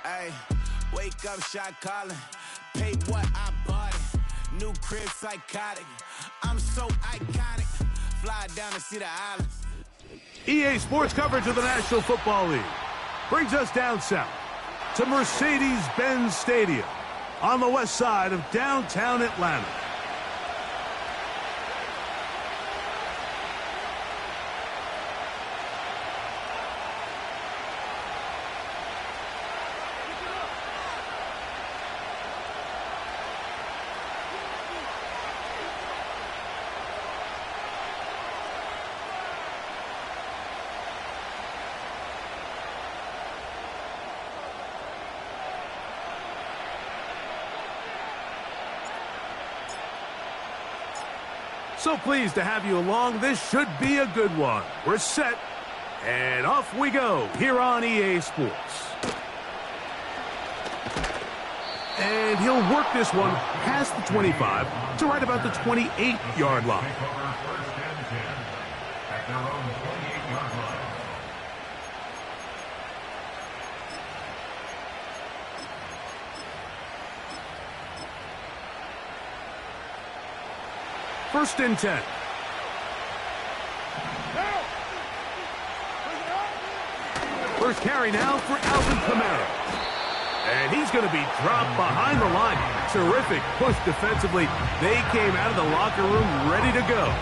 Hey, wake up, shot calling. Pay what I bought it. New crib psychotic. I'm so iconic. Fly down to see the islands. EA Sports coverage of the National Football League brings us down south to Mercedes-Benz Stadium on the west side of downtown Atlanta. So pleased to have you along. This should be a good one. We're set, and off we go here on EA Sports. And he'll work this one past the 25 to right about the 28-yard line. First and 10. First carry now for Alvin Kamara. And he's going to be dropped behind the line. Terrific push defensively. They came out of the locker room ready to go.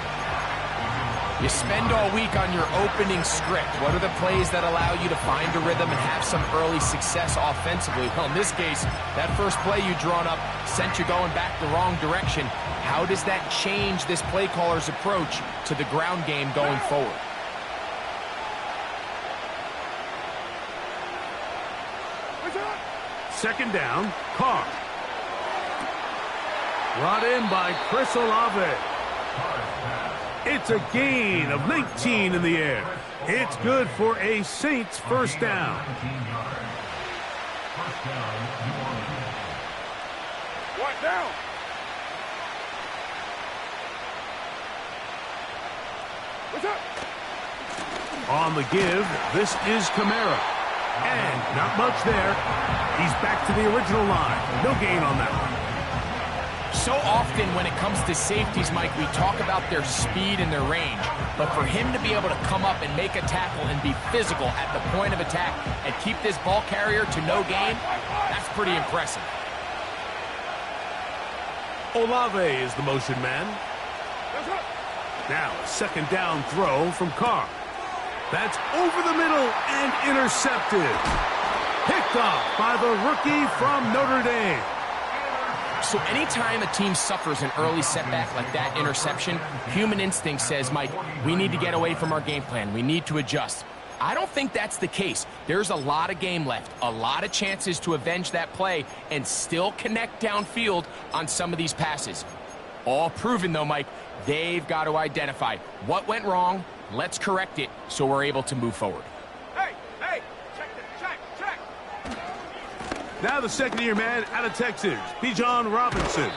You spend all week on your opening script. What are the plays that allow you to find a rhythm and have some early success offensively? Well, in this case, that first play you drawn up sent you going back the wrong direction. How does that change this play caller's approach to the ground game going forward? Second down, Carr. Brought in by Chris Olave. It's a gain of 19 in the air. It's good for a Saints first down. What down? What's up? On the give, this is Kamara. And not much there. He's back to the original line. No gain on that one. So often when it comes to safeties, Mike, we talk about their speed and their range. But for him to be able to come up and make a tackle and be physical at the point of attack and keep this ball carrier to no gain, that's pretty impressive. Olave is the motion man. Now a second down throw from Carr. That's over the middle and intercepted. Picked off by the rookie from Notre Dame. So anytime a team suffers an early setback like that interception, human instinct says, Mike, we need to get away from our game plan. We need to adjust. I don't think that's the case. There's a lot of game left, a lot of chances to avenge that play and still connect downfield on some of these passes. All proven, though, Mike, they've got to identify what went wrong, let's correct it so we're able to move forward. Hey, check. Now the second-year man out of Texas, Bijan Robinson.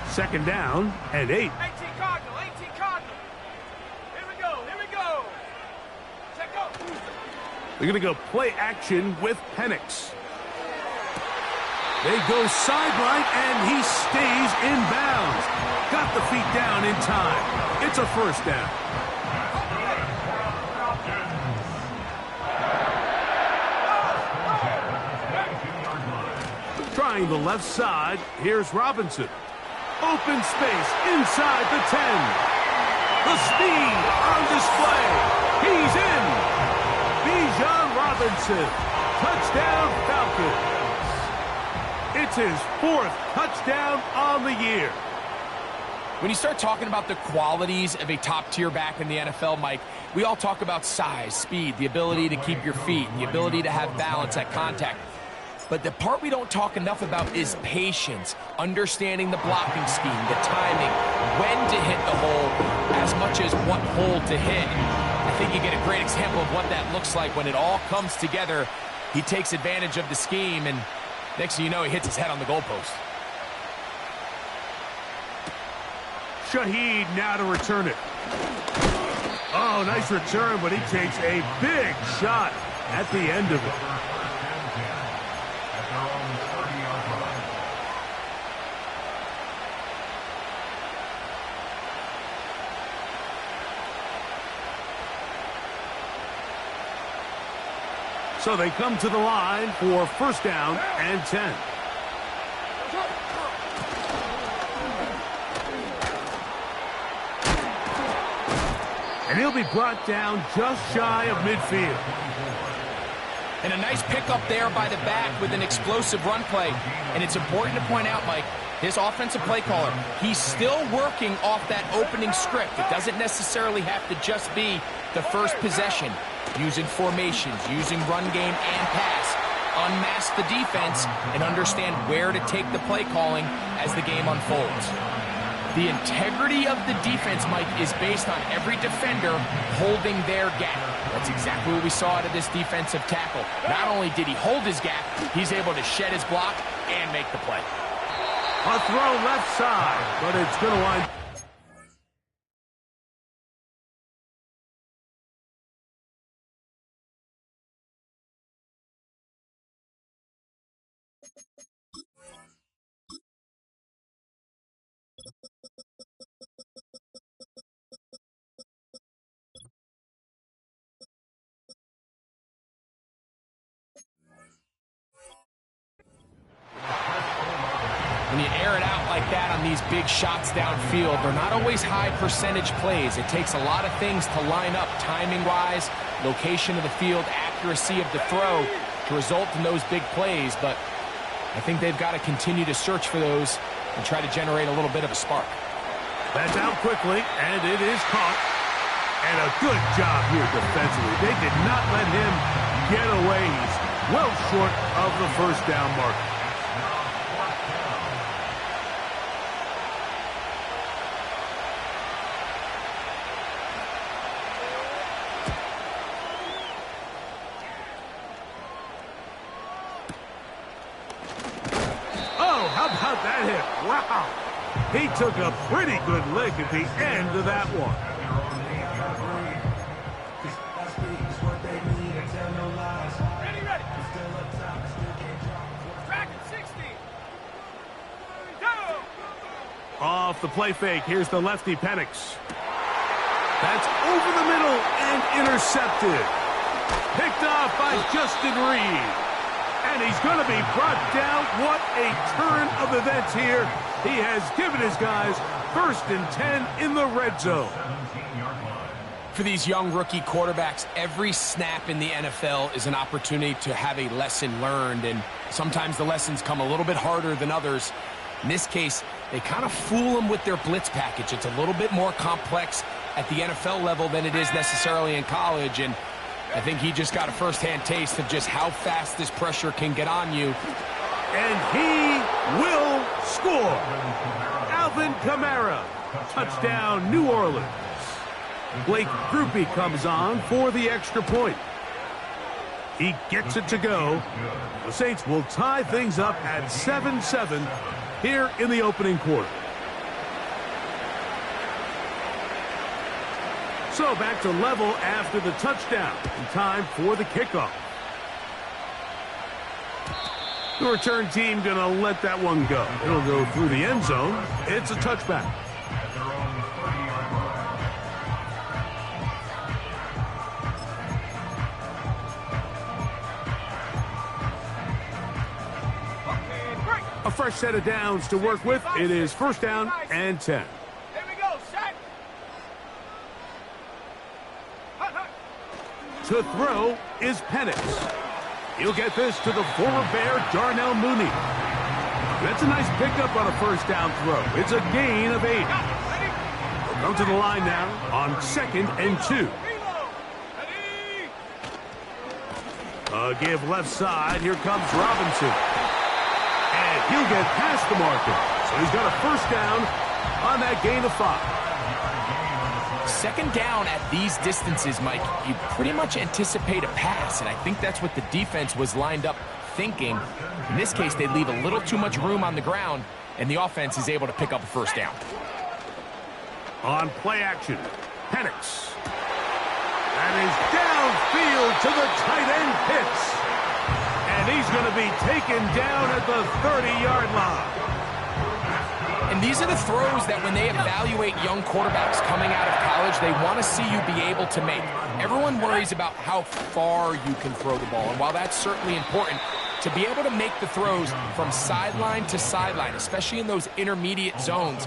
Second down and 8. 18 Cardinal. Here we go. Check go. They're going to go play action with Penix. They go sideline, and he stays in bounds. Got the feet down in time. It's a first down. Trying the left side, here's Robinson. Open space inside the 10. The speed on display. He's in. Bijan Robinson. Touchdown Falcons. It's his fourth touchdown on the year. When you start talking about the qualities of a top-tier back in the NFL, Mike, we all talk about size, speed, the ability to keep your feet, the ability to have balance at contact. But the part we don't talk enough about is patience, understanding the blocking scheme, the timing, when to hit the hole, as much as what hole to hit. I think you get a great example of what that looks like when it all comes together. He takes advantage of the scheme, and next thing you know, he hits his head on the goalpost. Shaheed now to return it. Oh, nice return, but he takes a big shot at the end of it. So they come to the line for first down and 10. And he'll be brought down just shy of midfield. And a nice pickup there by the back with an explosive run play. And it's important to point out, Mike, this offensive play caller, he's still working off that opening script. It doesn't necessarily have to just be the first possession. Using formations, using run game and pass. Unmask the defense and understand where to take the play calling as the game unfolds. The integrity of the defense, Mike, is based on every defender holding their gap. That's exactly what we saw out of this defensive tackle. Not only did he hold his gap, he's able to shed his block and make the play. A throw left side, but it's going to wind. When you air it out like that on these big shots downfield, they're not always high percentage plays. It takes a lot of things to line up timing-wise, location of the field, accuracy of the throw to result in those big plays. But I think they've got to continue to search for those and try to generate a little bit of a spark. That's out quickly, and it is caught. And a good job here defensively. They did not let him get away. He's well short of the first down mark. How about that hit? Wow. He took a pretty good lick at the end of that one. Ready, ready. Track at 60. Go. Off the play fake, here's the lefty Penix. That's over the middle and intercepted. Picked off by Justin Reed. And he's going to be brought down. What a turn of events here. He has given his guys 1st and 10 in the red zone. For these young rookie quarterbacks, every snap in the NFL is an opportunity to have a lesson learned, and sometimes the lessons come a little bit harder than others. In this case, they kind of fool them with their blitz package. It's a little bit more complex at the NFL level than it is necessarily in college, and I think he just got a first-hand taste of just how fast this pressure can get on you. And he will score. Alvin Kamara, touchdown New Orleans. Blake Grupe comes on for the extra point. He gets it to go. The Saints will tie things up at 7-7 here in the opening quarter. So back to level after the touchdown. In time for the kickoff. The return team going to let that one go. It'll go through the end zone. It's a touchback. A fresh set of downs to work with. It is first down and 10. Here we go, set. To throw is Penix. He'll get this to the former Bear, Darnell Mooney. That's a nice pickup on a first down throw. It's a gain of 8. They'll come to the line now on 2nd and 2. A give left side. Here comes Robinson. And he'll get past the marker. So he's got a first down on that gain of 5. Second down at these distances, Mike, you pretty much anticipate a pass, and I think that's what the defense was lined up thinking. In this case, they leave a little too much room on the ground, and the offense is able to pick up a first down. On play action, Penix. That is downfield to the tight end Pitts. And he's going to be taken down at the 30-yard line. And these are the throws that when they evaluate young quarterbacks coming out of college, they want to see you be able to make. Everyone worries about how far you can throw the ball. And while that's certainly important, to be able to make the throws from sideline to sideline, especially in those intermediate zones,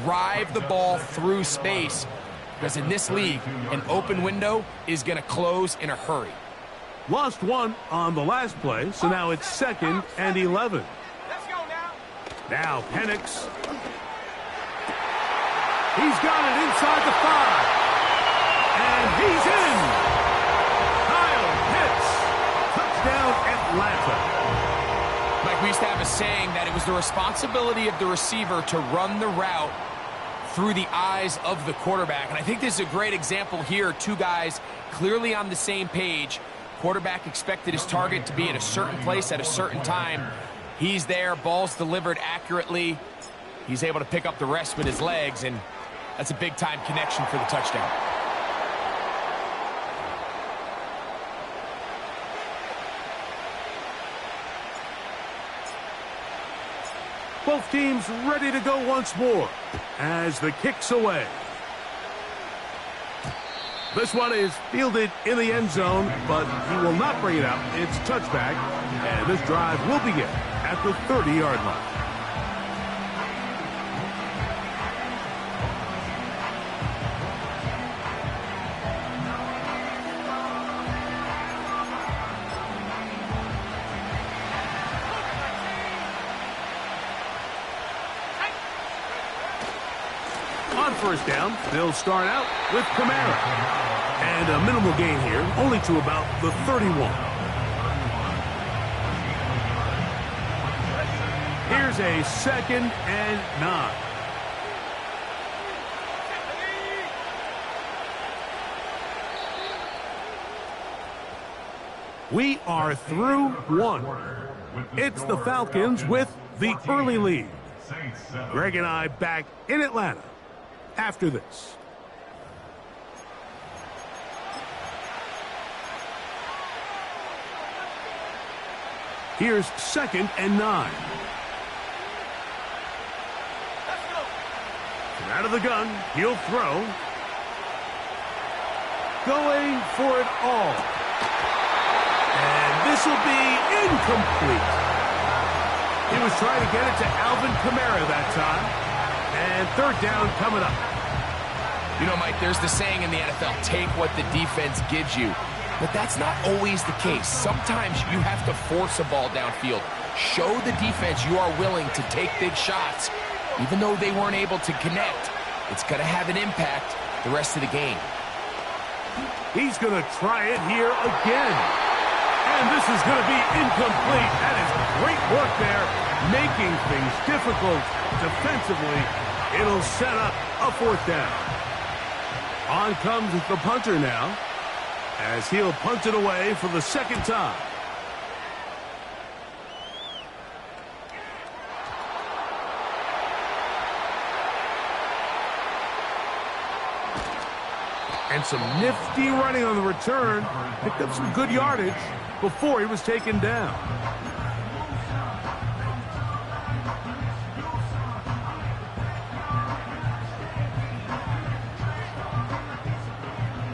drive the ball through space. Because in this league, an open window is going to close in a hurry. Lost one on the last play, so now it's 2nd and 11. Let's go now. Now Penix. He's got it inside the 5. And he's in. Kyle Pitts. Touchdown Atlanta. Mike, we used to have a saying that it was the responsibility of the receiver to run the route through the eyes of the quarterback. And I think this is a great example here. Two guys clearly on the same page. Quarterback expected his target to be at a certain place at a certain time. He's there, ball's delivered accurately. He's able to pick up the rest with his legs, and that's a big-time connection for the touchdown. Both teams ready to go once more as the kick's away. This one is fielded in the end zone, but he will not bring it out. It's touchback, and this drive will begin at the 30-yard line. On first down, they'll start out with Kamara. And a minimal gain here, only to about the 31. Here's a 2nd and 9. We are through one. It's the Falcons with the early lead. Greg and I back in Atlanta after this. Here's 2nd and 9. From out of the gun, he'll throw. Going for it all. And this will be incomplete. He was trying to get it to Alvin Kamara that time. And 3rd down coming up. You know, Mike, there's the saying in the NFL, take what the defense gives you. But that's not always the case. Sometimes you have to force a ball downfield. Show the defense you are willing to take big shots. Even though they weren't able to connect, it's going to have an impact the rest of the game. He's going to try it here again. And this is going to be incomplete. That is great work there, making things difficult defensively. It'll set up a 4th down. On comes the punter now, as he'll punt it away for the 2nd time. And some nifty running on the return. Picked up some good yardage before he was taken down.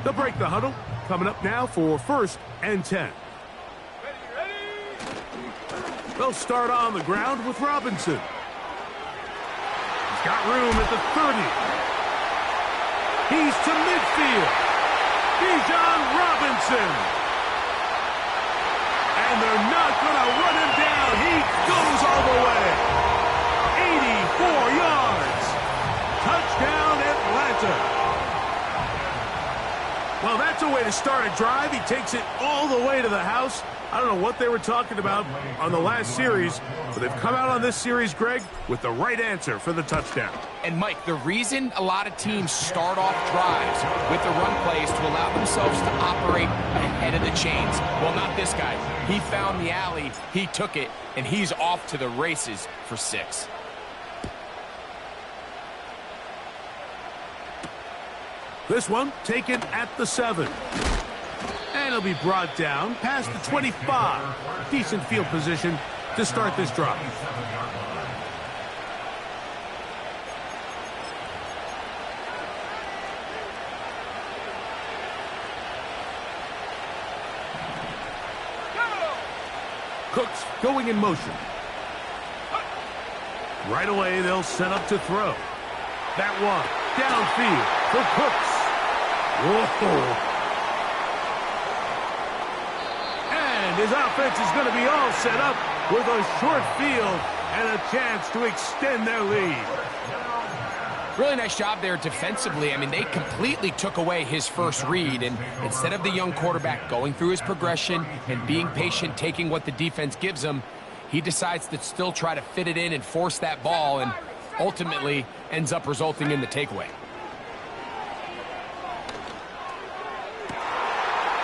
They'll break the huddle. Coming up now for 1st and 10. They'll start on the ground with Robinson. He's got room at the 30. He's to midfield. Bijan Robinson. And they're not going to run him down. He goes all the way. 84 yards. Touchdown Atlanta. Well, that's a way to start a drive. He takes it all the way to the house. I don't know what they were talking about on the last series, but they've come out on this series, Greg, with the right answer for the touchdown. And, Mike, the reason a lot of teams start off drives with the run plays to allow themselves to operate ahead of the chains. Well, not this guy. He found the alley, he took it, and he's off to the races for 6. This one taken at the 7. And it'll be brought down past the 25. Decent field position to start this drive. Cooks going in motion. Right away, they'll set up to throw. That one downfield for Cooks. Whoa. And his offense is going to be all set up with a short field and a chance to extend their lead. Really nice job there defensively. I mean, they completely took away his first read, and instead of the young quarterback going through his progression and being patient, taking what the defense gives him, he decides to still try to fit it in and force that ball, and ultimately ends up resulting in the takeaway.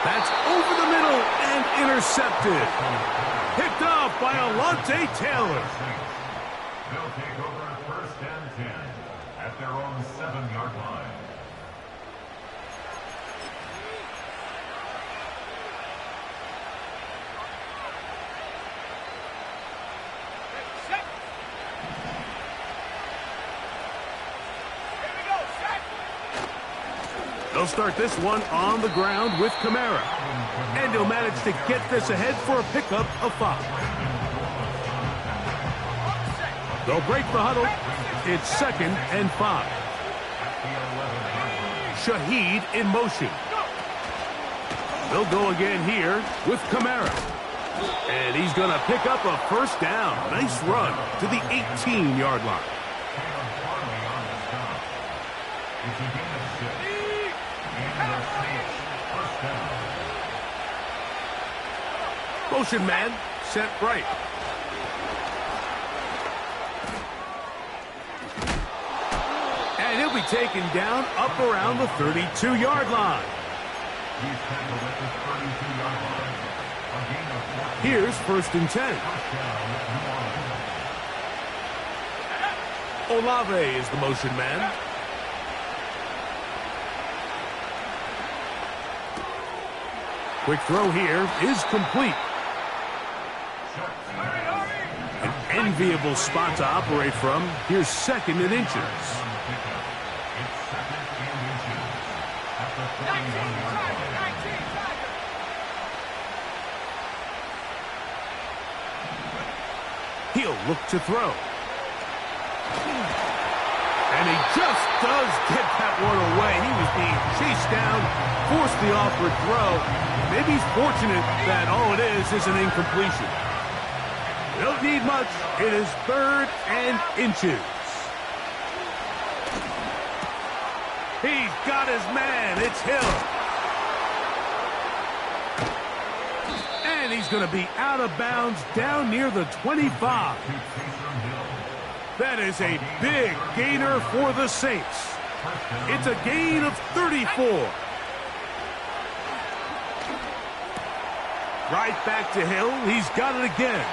That's over the middle and intercepted. Picked off by Alontae Taylor. They'll take over at 1st and 10 at their own 7-yard line. They'll start this one on the ground with Kamara. And he'll manage to get this ahead for a pickup of 5. They'll break the huddle. It's 2nd and 5. Shaheed in motion. They'll go again here with Kamara. And he's going to pick up a first down. Nice run to the 18-yard line. Motion man set right. And he'll be taken down up around the 32-yard line. Here's 1st and 10. Olave is the motion man. Quick throw here is complete. An enviable spot to operate from. Here's 2nd and inches. He'll look to throw. And he just does get that one away. He was being chased down, forced the awkward throw. Maybe he's fortunate that all it is an incompletion. They don't need much. It is 3rd and inches. He's got his man. It's Hill. And he's going to be out of bounds down near the 25. That is a big gainer for the Saints. It's a gain of 34. Right back to Hill. He's got it again.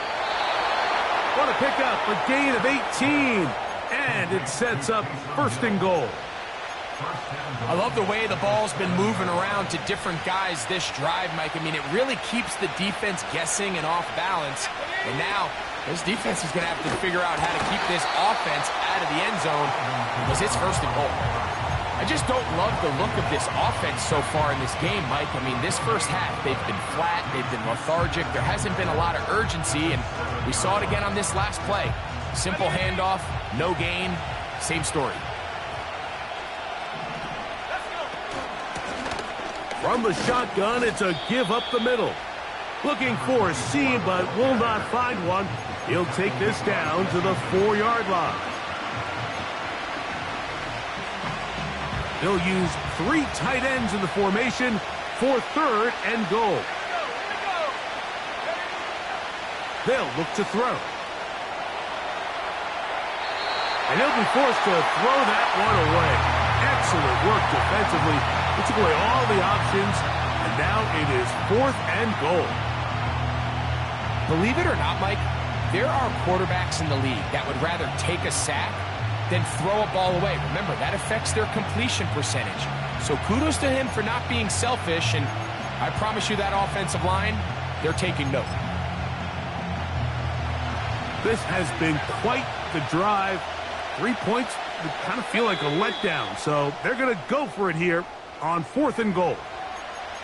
What a pickup, a gain of 18. And it sets up 1st and goal. I love the way the ball's been moving around to different guys this drive, Mike. I mean, it really keeps the defense guessing and off balance. And now, this defense is going to have to figure out how to keep this offense out of the end zone because it's 1st and goal. I just don't love the look of this offense so far in this game, Mike. I mean, this first half, they've been flat, they've been lethargic. There hasn't been a lot of urgency, and we saw it again on this last play. Simple handoff, no gain, same story. From the shotgun, it's a give up the middle. Looking for a seam, but will not find one. He'll take this down to the 4-yard line. They'll use 3 tight ends in the formation for 3rd and goal. They'll look to throw. And he'll be forced to throw that one away. Excellent work defensively. He took away all the options, and now it is 4th and goal. Believe it or not, Mike, there are quarterbacks in the league that would rather take a sack than throw a ball away. Remember, that affects their completion percentage. So kudos to him for not being selfish, and I promise you that offensive line, they're taking note. This has been quite the drive. 3 points would kind of feel like a letdown, so they're going to go for it here on 4th and goal.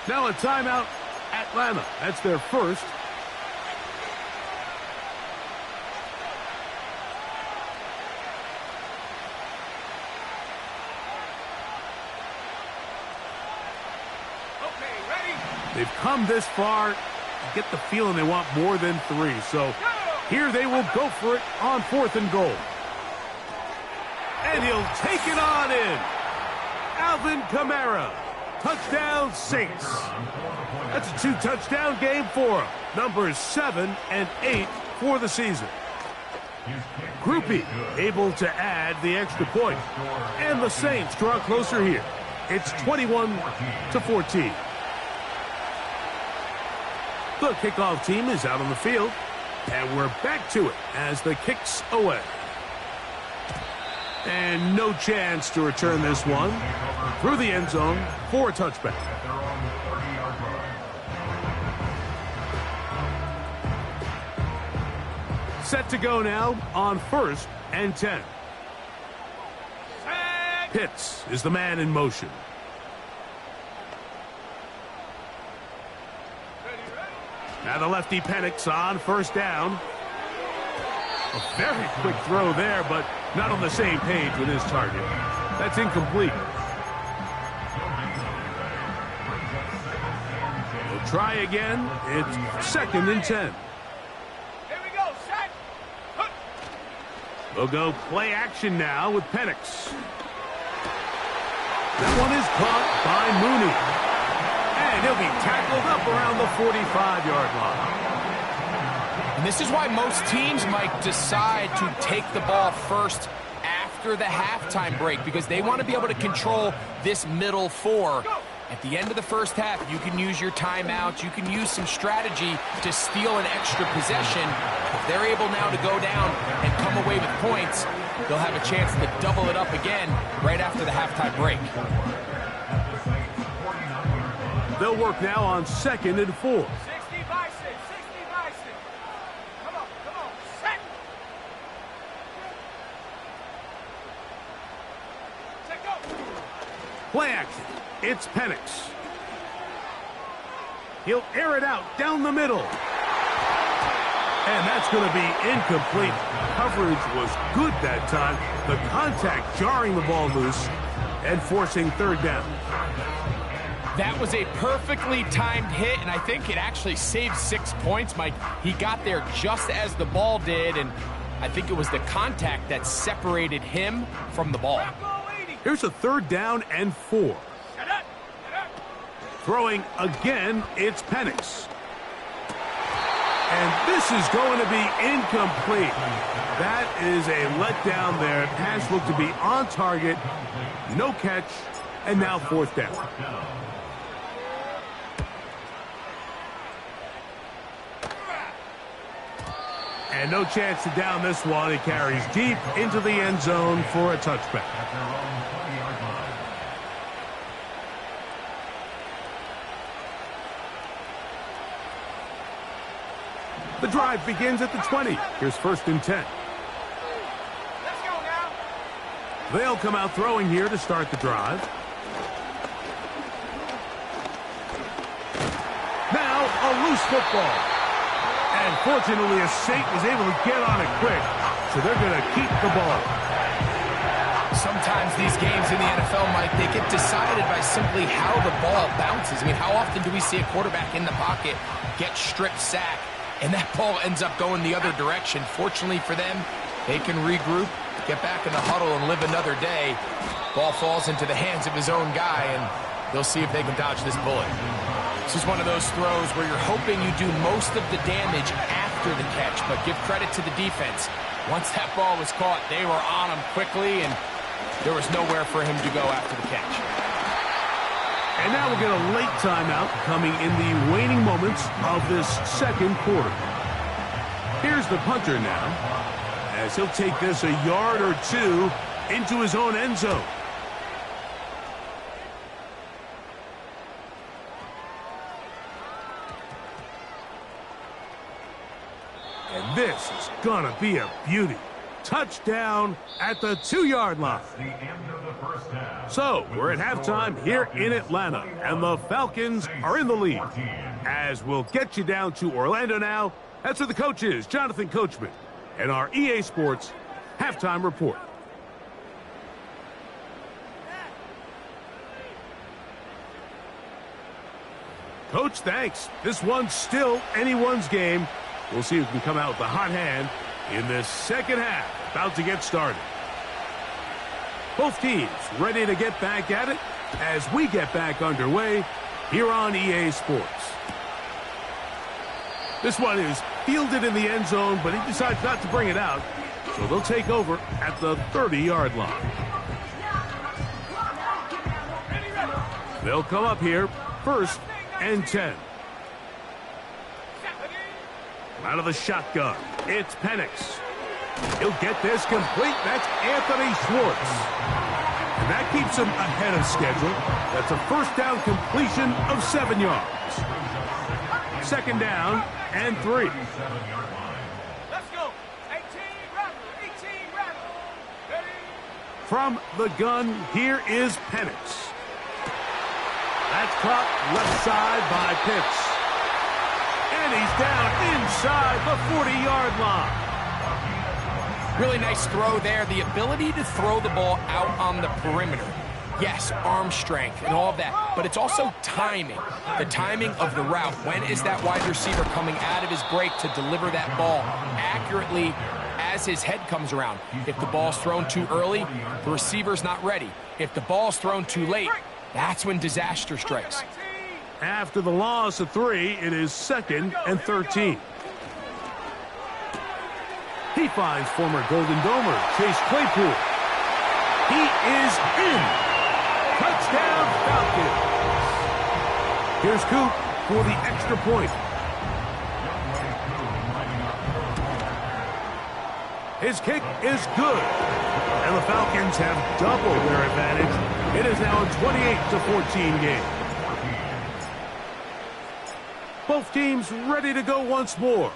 Now a timeout, Atlanta. That's their first. Okay, ready? They've come this far. I get the feeling they want more than 3. So here they will go for it on 4th and goal. And he'll take it on in. Alvin Kamara. Touchdown, Saints. That's a 2-touchdown game for him. Numbers 7 and 8 for the season. Groupie able to add the extra point. And the Saints draw closer here. It's 21-14. The kickoff team is out on the field. And we're back to it as the kick's away. And no chance to return this one through the end zone for a touchback. Set to go now on 1st and 10. Pitts is the man in motion. Now the lefty Penix on 1st down. A very quick throw there, but not on the same page with his target. That's incomplete. We'll try again. It's 2nd and 10. Here we go, set. We'll go play action now with Penix. That one is caught by Mooney. And he'll be tackled up around the 45-yard line. And this is why most teams might decide to take the ball first after the halftime break, because they want to be able to control this middle 4. At the end of the first half, you can use your timeouts. You can use some strategy to steal an extra possession. If they're able now to go down and come away with points, they'll have a chance to double it up again right after the halftime break. They'll work now on 2nd and 4. 60 by 6, 60 by 6. Come on, set. Check go. Play action. It's Penix. He'll air it out down the middle. And that's going to be incomplete. Coverage was good that time. The contact jarring the ball loose and forcing 3rd down. That was a perfectly timed hit, and I think it actually saved 6 points, Mike. He got there just as the ball did, and I think it was the contact that separated him from the ball. Here's a 3rd down and 4. Throwing again, it's Penix. And this is going to be incomplete. That is a letdown there. Pass looked to be on target. No catch. And now 4th down. And no chance to down this one. It carries deep into the end zone for a touchback. The drive begins at the 20. Here's 1st and 10. Let's go now. They'll come out throwing here to start the drive. Now a loose football. And fortunately, a Saint was able to get on it quick, so they're going to keep the ball. Sometimes these games in the NFL, Mike, they get decided by simply how the ball bounces. I mean, how often do we see a quarterback in the pocket get strip sack, and that ball ends up going the other direction? Fortunately for them, they can regroup, get back in the huddle, and live another day. Ball falls into the hands of his own guy, and they'll see if they can dodge this bullet. This is one of those throws where you're hoping you do most of the damage after the catch, but give credit to the defense. Once that ball was caught, they were on him quickly, and there was nowhere for him to go after the catch. And now we'll get a late timeout coming in the waning moments of this 2nd quarter. Here's the punter now, as he'll take this a yard or 2 into his own end zone. This is gonna be a beauty. Touchdown at the 2-yard line. The end of the first half. So, we're at halftime here in Atlanta, and the Falcons are in the lead. As we'll get you down to Orlando now, that's where the coach is, Jonathan Coachman, and our EA Sports halftime report. Coach, thanks. This one's still anyone's game. We'll see who can come out with the hot hand in this second half. About to get started. Both teams ready to get back at it as we get back underway here on EA Sports. This one is fielded in the end zone, but he decides not to bring it out, so they'll take over at the 30-yard line. They'll come up here, 1st and 10. Out of the shotgun, it's Penix. He'll get this complete. That's Anthony Schwartz. And that keeps him ahead of schedule. That's a first down completion of 7 yards. 2nd down and 3. Let's go. 18 rattle. Ready? From the gun, here is Penix. That's caught left side by Pitts. And he's down inside the 40-yard line. Really nice throw there. The ability to throw the ball out on the perimeter. Yes, arm strength and all of that, but it's also timing. The timing of the route. When is that wide receiver coming out of his break to deliver that ball accurately as his head comes around? If the ball's thrown too early, the receiver's not ready. If the ball's thrown too late, that's when disaster strikes. After the loss of 3, it is 2nd and 13. He finds former Golden Domer Chase Claypool. He is in. Touchdown, Falcons. Here's Coop for the extra point. His kick is good. And the Falcons have doubled their advantage. It is now a 28-14 game. Both teams ready to go once more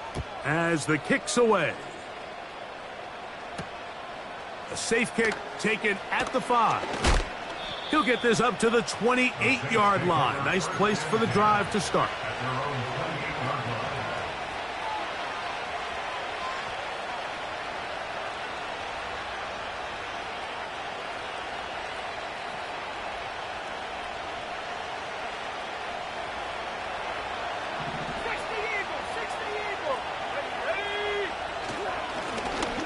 as the kick's away. A safe kick taken at the 5. He'll get this up to the 28-yard line. Nice place for the drive to start.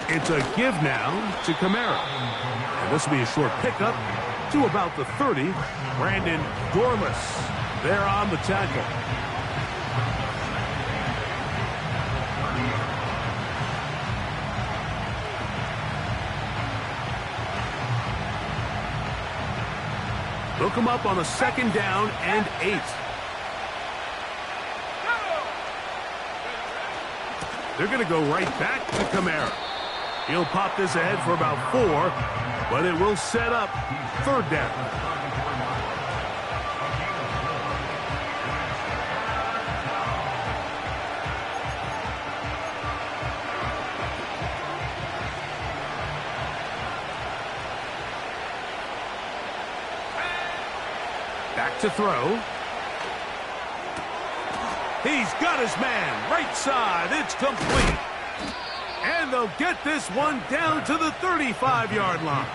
It's a give now to Kamara. And this will be a short pickup to about the 30. Brandon Dormus there on the tackle. They'll come up on a 2nd down and 8. They're going to go right back to Kamara. He'll pop this ahead for about 4, but it will set up 3rd down. Back to throw. He's got his man right side. It's complete. And they'll get this one down to the 35-yard line.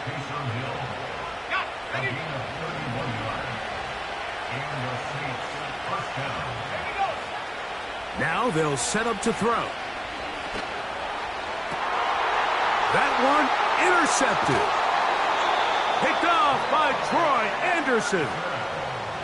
Now they'll set up to throw. That one intercepted. Picked off by Troy Anderson.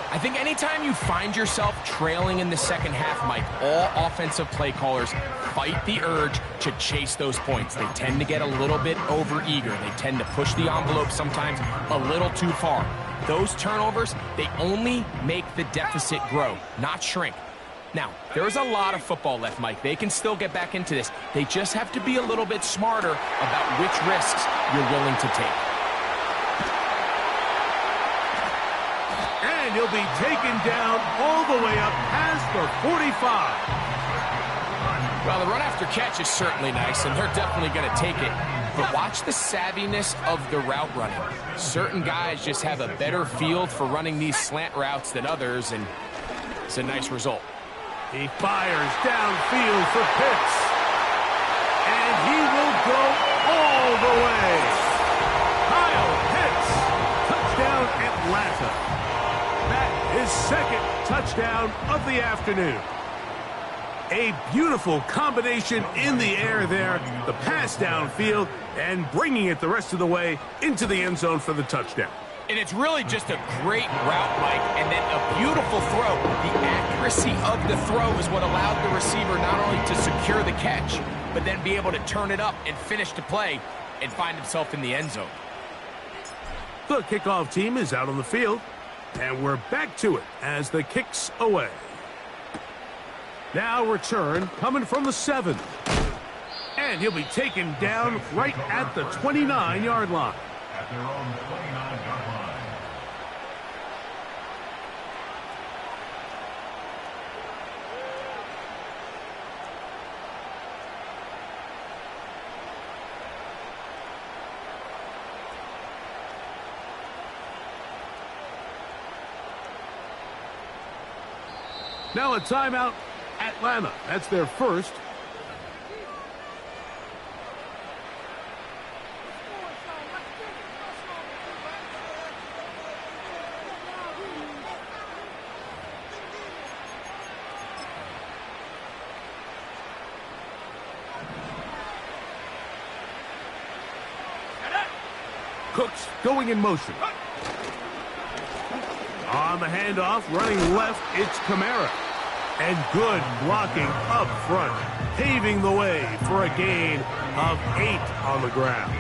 I think anytime you find yourself trailing in the second half, Mike, all offensive play callers fight the urge to chase those points. They tend to get a little bit overeager. They tend to push the envelope sometimes a little too far. Those turnovers, they only make the deficit grow, not shrink. Now, there's a lot of football left, Mike. They can still get back into this. They just have to be a little bit smarter about which risks you're willing to take. And he'll be taken down all the way up past the 45. Well, the run after catch is certainly nice, and they're definitely going to take it. But watch the savviness of the route running. Certain guys just have a better feel for running these slant routes than others, and it's a nice result. He fires downfield for Pitts. And he will go all the way. Kyle Pitts, touchdown Atlanta. That is second touchdown of the afternoon. A beautiful combination in the air there, the pass downfield, and bringing it the rest of the way into the end zone for the touchdown. And it's really just a great route, Mike, and then a beautiful throw. The accuracy of the throw is what allowed the receiver not only to secure the catch, but then be able to turn it up and finish the play and find himself in the end zone. The kickoff team is out on the field, and we're back to it as the kick's away. Now return coming from the 7. And he'll be taken down right at the 29-yard line. At their own 29-yard line. Now a timeout, Atlanta. That's their first. Cooks going in motion. On the handoff, running left, it's Kamara. And good blocking up front, paving the way for a gain of 8 on the ground.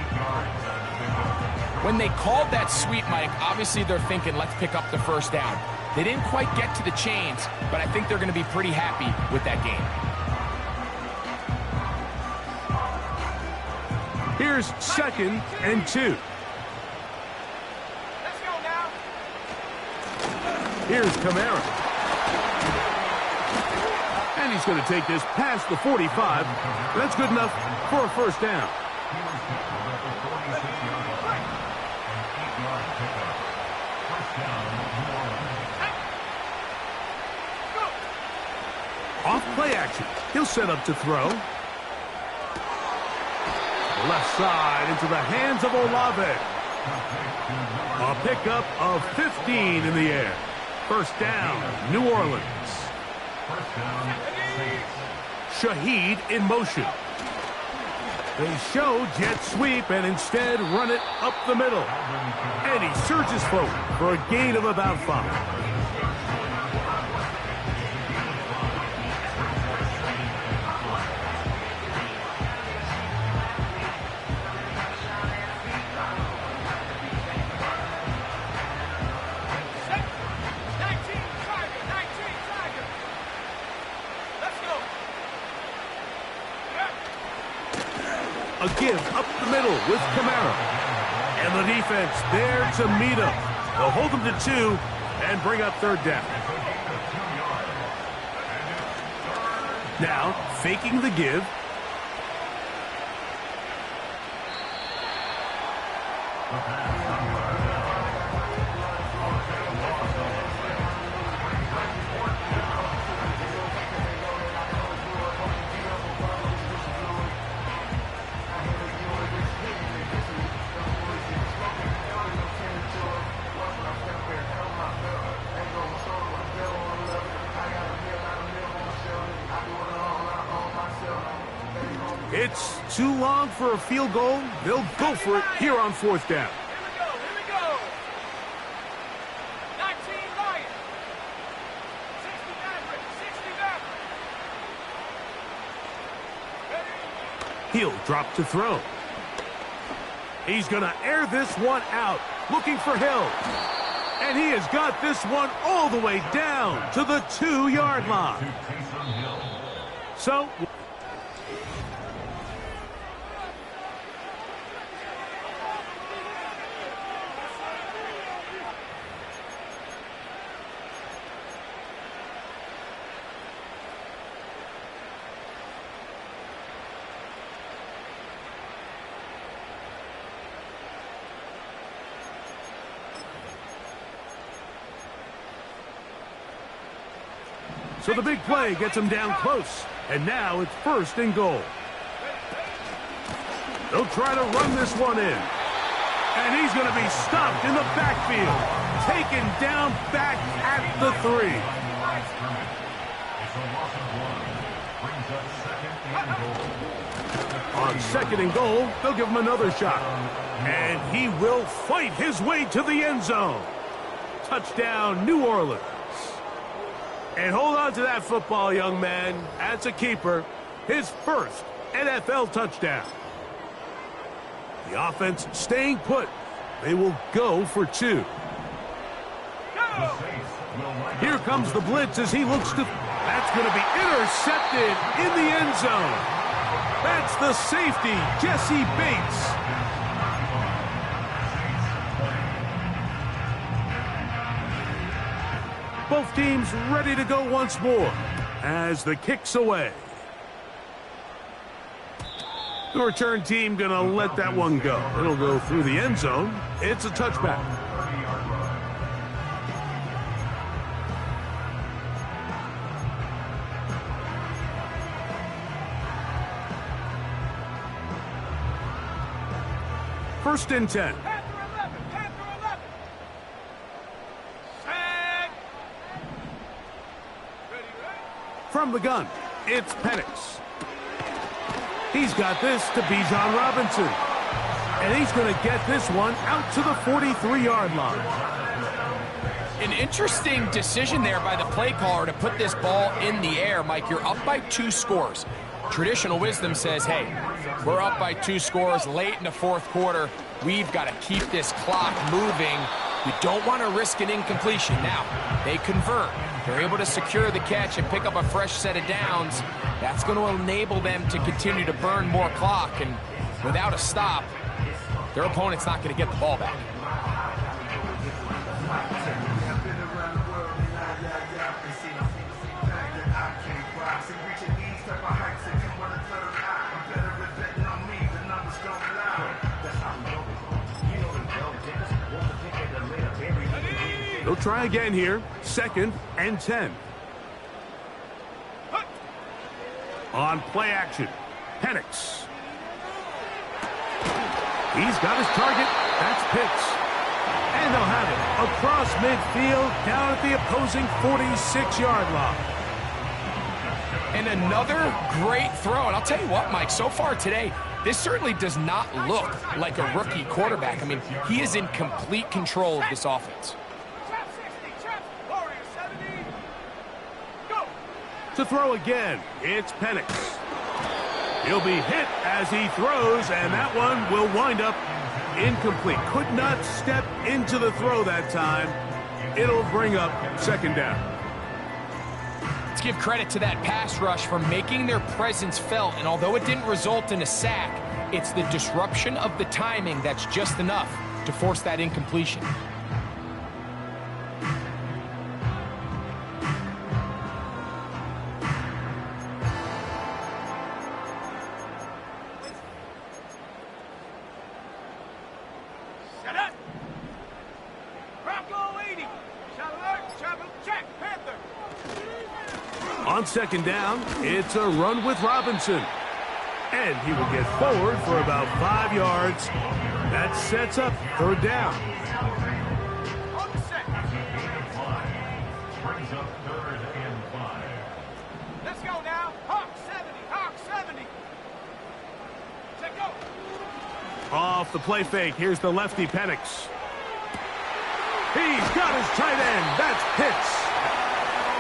When they called that sweep, Mike, obviously they're thinking, let's pick up the first down. They didn't quite get to the chains, but I think they're going to be pretty happy with that gain. Here's 2nd and 2. Let's go now. Here's Kamara. And he's going to take this past the 45. That's good enough for a first down. Off play action. He'll set up to throw. Left side into the hands of Olave. A pickup of 15 in the air. First down, New Orleans. Shaheed in motion. They show jet sweep and instead run it up the middle. And he surges forward for a gain of about 5. A give up the middle with Kamara. And the defense there to meet him. They'll hold him to 2 and bring up third down. Now, faking the give. It's too long for a field goal. They'll go for it here on fourth down. Here we go. 19 Lions. 60 Maverick. 60 Maverick. He'll drop to throw. He's going to air this one out, looking for Hill. And he has got this one all the way down to the 2-yard line. So... So the big play gets him down close. And now it's 1st and goal. They'll try to run this one in. And he's going to be stopped in the backfield. Taken down back at the 3. On 2nd and goal, they'll give him another shot. And he will fight his way to the end zone. Touchdown, New Orleans. And hold on to that football, young man. That's a keeper. His 1st NFL touchdown. The offense staying put. They will go for 2. Here comes the blitz as he looks to... That's going to be intercepted in the end zone. That's the safety, Jesse Bates. Both teams ready to go once more as the kick's away. The return team going to let that one go. It'll go through the end zone. It's a touchback. First and 10. From the gun, it's Penix. He's got this to Bijan Robinson. And he's going to get this one out to the 43-yard line. An interesting decision there by the play caller to put this ball in the air. Mike, you're up by 2 scores. Traditional wisdom says, hey, we're up by 2 scores late in the 4th quarter. We've got to keep this clock moving. We don't want to risk an incompletion. Now, they convert. They're able to secure the catch and pick up a fresh set of downs. That's going to enable them to continue to burn more clock. And without a stop, their opponent's not going to get the ball back. They'll try again here. 2nd and 10. On play action, Penix. He's got his target. That's Pitts. And they'll have it across midfield down at the opposing 46-yard line. And another great throw. And I'll tell you what, Mike, so far today, this certainly does not look like a rookie quarterback. I mean, he is in complete control of this offense. To throw again, it's Penix. He'll be hit as he throws, and that one will wind up incomplete. Could not step into the throw that time. It'll bring up 2nd down. Let's give credit to that pass rush for making their presence felt, and although it didn't result in a sack, it's the disruption of the timing that's just enough to force that incompletion. On 2nd down, it's a run with Robinson. And he will get forward for about 5 yards. That sets up 3rd down. Brings up 3rd and 5. Let's go now. Hawk 70. Check go. Off the play fake, here's the lefty Penix. He's got his tight end. That's Pitts.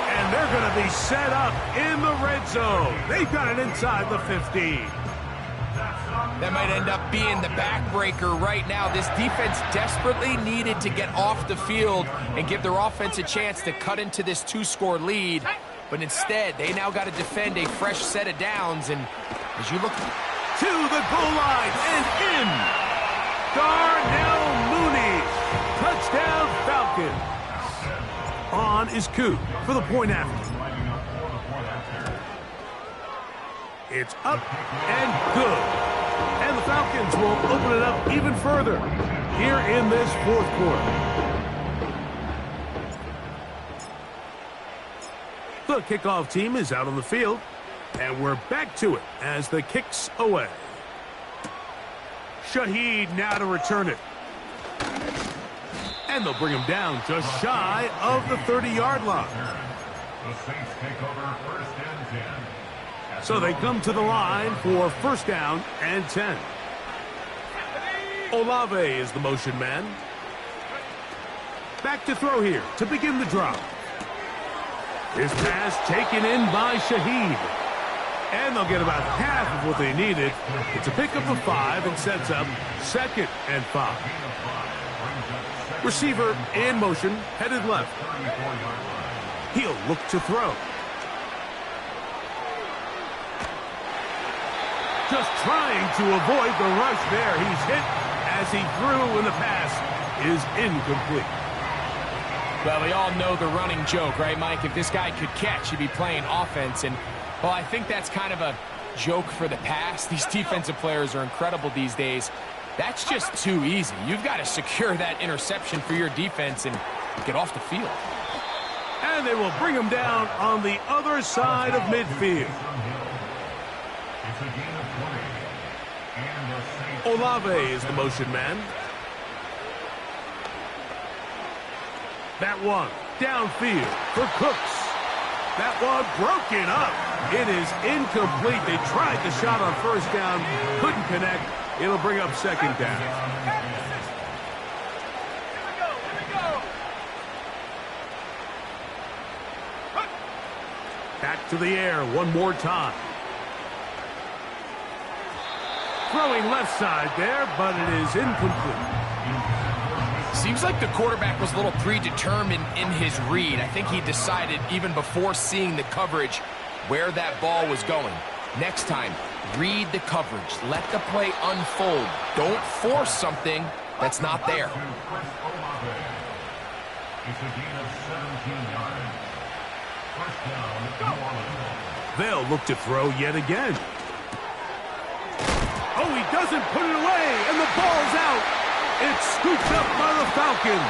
And they're going to be set up in the red zone. They've got it inside the 15. That might end up being the backbreaker right now. This defense desperately needed to get off the field and give their offense a chance to cut into this 2-score lead. But instead, they now got to defend a fresh set of downs. And as you look to the goal line and in. Darnell Mooney. Touchdown Falcons. On is Coop for the point after. It's up and good. And the Falcons will open it up even further here in this 4th quarter. The kickoff team is out on the field, and we're back to it as the kick's away. Shaheed now to return it. And they'll bring him down just shy of the 30-yard line. The Saints take over first and 10. So they come to the line for first down and 10. Olave is the motion man. Back to throw here to begin the drive. His pass taken in by Shaheed. And they'll get about half of what they needed. It's a pickup of 5 and sets up 2nd and 5. Receiver in motion, headed left. He'll look to throw. Just trying to avoid the rush there. He's hit as he threw, and the pass is incomplete. Well, we all know the running joke, right, Mike? If this guy could catch, he'd be playing offense. And, well, I think that's kind of a joke for the past. These defensive players are incredible these days. That's just too easy. You've got to secure that interception for your defense and get off the field. And they will bring him down on the other side of midfield. It's a gain of 20. And the Saints Olave is the motion man. That one downfield for Cooks. That one broken up. It is incomplete. They tried the shot on first down, couldn't connect. It'll bring up 2nd down. Back to the air one more time. Throwing left side there, but it is incomplete. Seems like the quarterback was a little predetermined in his read. I think he decided even before seeing the coverage where that ball was going. Next time, read the coverage. Let the play unfold. Don't force something that's not there. It's a gain of 17 yards. First down, New Orleans. They'll look to throw yet again. Oh, he doesn't put it away, and the ball's out. It's scooped up by the Falcons.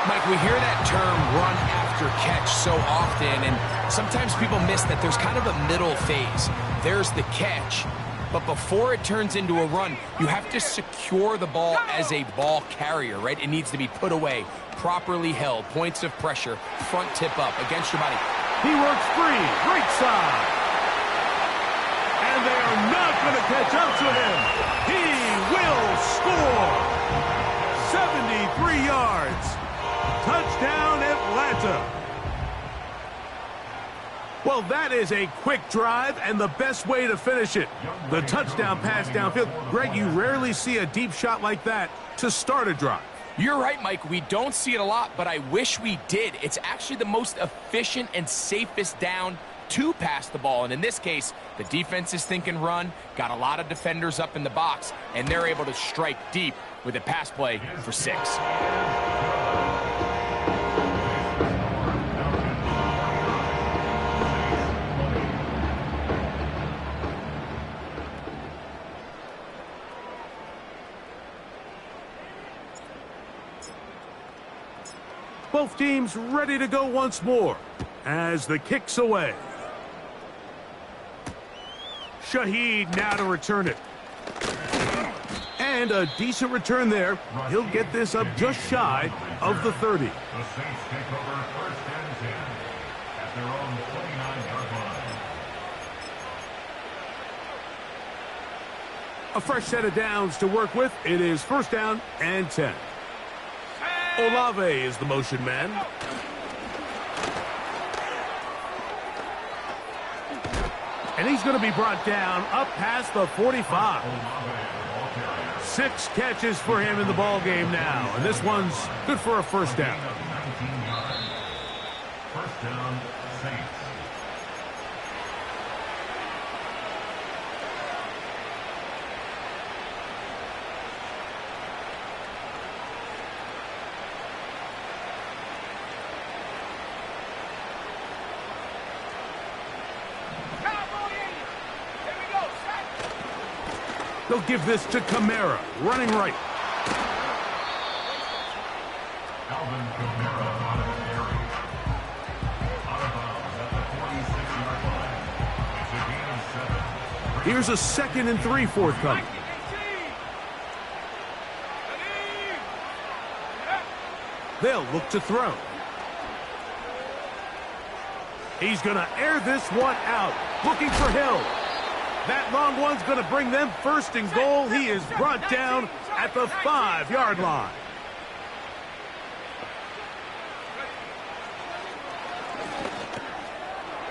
Mike, we hear that term run after catch so often, and sometimes people miss that there's kind of a middle phase. There's the catch, but before it turns into a run, you have to secure the ball as a ball carrier, right? It needs to be put away, properly held, points of pressure, front tip up against your body. He works free, right side. And they are not going to catch up to him. He will score. 73 yards. Touchdown, Atlanta. Well, that is a quick drive and the best way to finish it. The touchdown pass downfield. Greg, you rarely see a deep shot like that to start a drive. You're right, Mike. We don't see it a lot, but I wish we did. It's actually the most efficient and safest down to pass the ball. And in this case, the defense is thinking run, got a lot of defenders up in the box, and they're able to strike deep with a pass play for 6. Both teams ready to go once more as the kick's away. Shaheed now to return it. And a decent return there. He'll get this up just shy of the 30. The Saints take over first and 10 at their own 29-yard line. A fresh set of downs to work with. It is first down and 10. Olave is the motion man. And he's going to be brought down up past the 45. 6 catches for him in the ball game now. And this one's good for a first down. 19 yards. First down, Saints. They'll give this to Kamara, running right. Alvin Kamara on a carry. Out of bounds at Here's a 2nd and 3 forthcoming. They'll look to throw. He's going to air this one out, looking for Hill. That long one's going to bring them first and goal. He is brought down at the 5-yard line.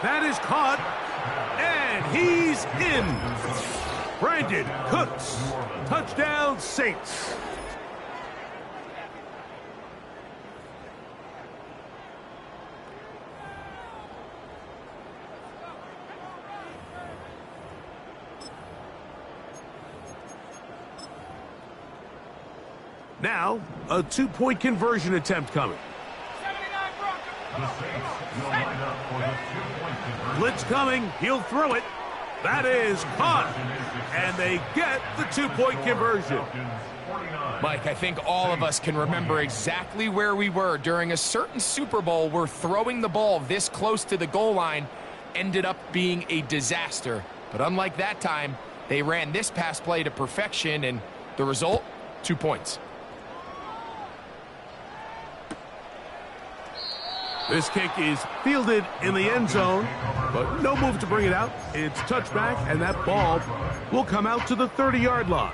That is caught, and he's in. Brandon Cooks, touchdown Saints. Now, a 2-point conversion attempt coming. The Saints will line up for the 2-point conversion. Blitz coming. He'll throw it. That is caught. And they get the 2-point conversion. Mike, I think all of us can remember exactly where we were during a certain Super Bowl where throwing the ball this close to the goal line ended up being a disaster. But unlike that time, they ran this pass play to perfection, and the result, 2 points. This kick is fielded in the end zone, but no move to bring it out. It's touchback, and that ball will come out to the 30-yard line.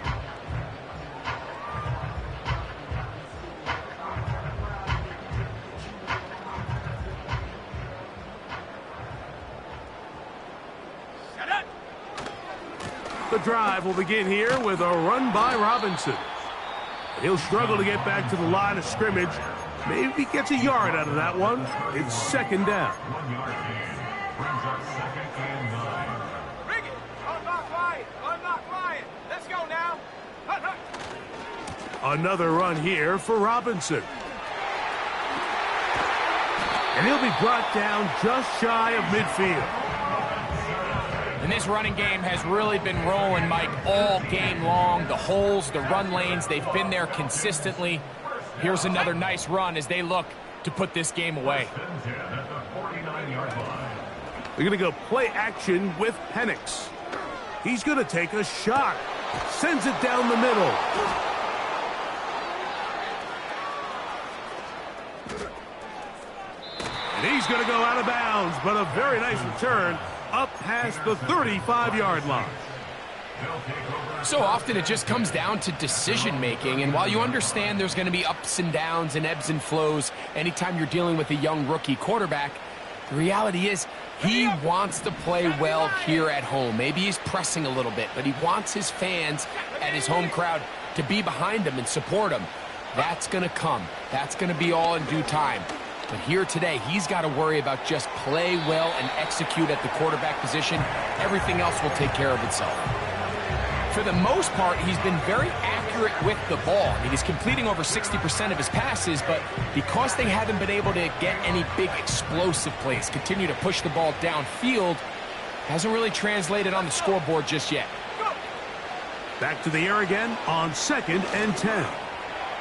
The drive will begin here with a run by Robinson. He'll struggle to get back to the line of scrimmage. Maybe gets a yard out of that one. It's 2nd down. 1 yard gain brings up 2nd and 9. Bring it! Unlock Lion! Unlock Lion! Let's go now! Hut, hut. Another run here for Robinson. And he'll be brought down just shy of midfield. And this running game has really been rolling, Mike, all game long. The holes, the run lanes, they've been there consistently. Here's another nice run as they look to put this game away. At the 49-yard line. They're going to go play action with Penix. He's going to take a shot. Sends it down the middle. And he's going to go out of bounds, but a very nice return up past the 35-yard line. So often it just comes down to decision-making, and while you understand there's going to be ups and downs and ebbs and flows anytime you're dealing with a young rookie quarterback, the reality is he wants to play well here at home. Maybe he's pressing a little bit, but he wants his fans and his home crowd to be behind him and support him. That's going to come. That's going to be all in due time. But here today, he's got to worry about just play well and execute at the quarterback position. Everything else will take care of itself. For the most part, he's been very accurate with the ball. I mean, he's completing over 60% of his passes, but because they haven't been able to get any big explosive plays, continue to push the ball downfield, hasn't really translated on the scoreboard just yet. Back to the air again on 2nd and 10.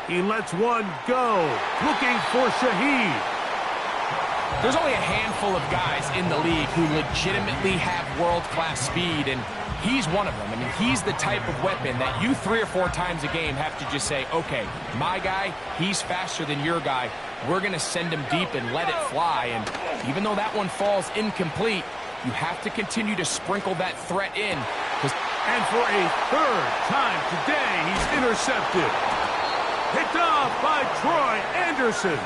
He lets one go, looking for Shaheed. There's only a handful of guys in the league who legitimately have world-class speed, and he's one of them. I mean, he's the type of weapon that you 3 or 4 times a game have to just say, okay, my guy, he's faster than your guy. We're going to send him deep and let it fly. And even though that one falls incomplete, you have to continue to sprinkle that threat in. And for a 3rd time today, he's intercepted. Picked off by Troy Anderson.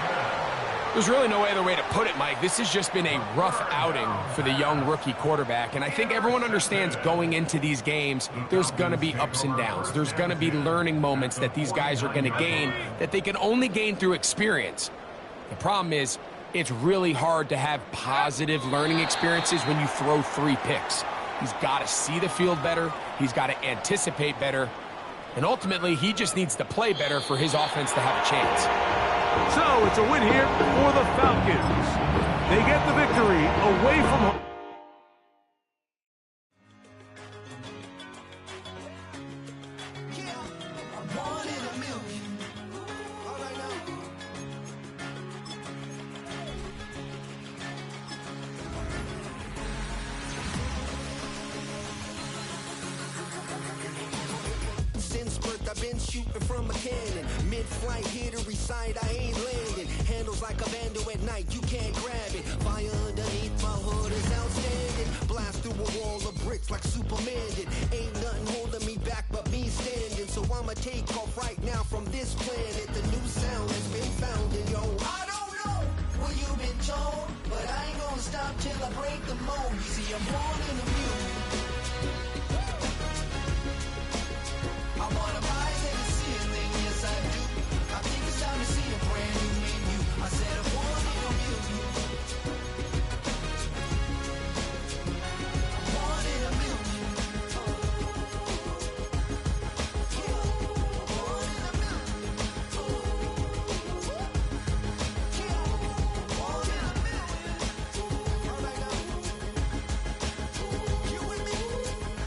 There's really no other way to put it, Mike. This has just been a rough outing for the young rookie quarterback, and I think everyone understands going into these games, there's going to be ups and downs. There's going to be learning moments that these guys are going to gain that they can only gain through experience. The problem is, it's really hard to have positive learning experiences when you throw 3 picks. He's got to see the field better. He's got to anticipate better. And ultimately, he just needs to play better for his offense to have a chance. So it's a win here for the Falcons. They get the victory away from home. shooting from a cannon. Mid-flight, here to recite, I ain't landing. Handles like a vandal at night, you can't grab it. Fire underneath my hood is outstanding. Blast through a wall of bricks like Superman did. Ain't nothing holding me back but me standing. So I'ma take off right now from this planet. The new sound is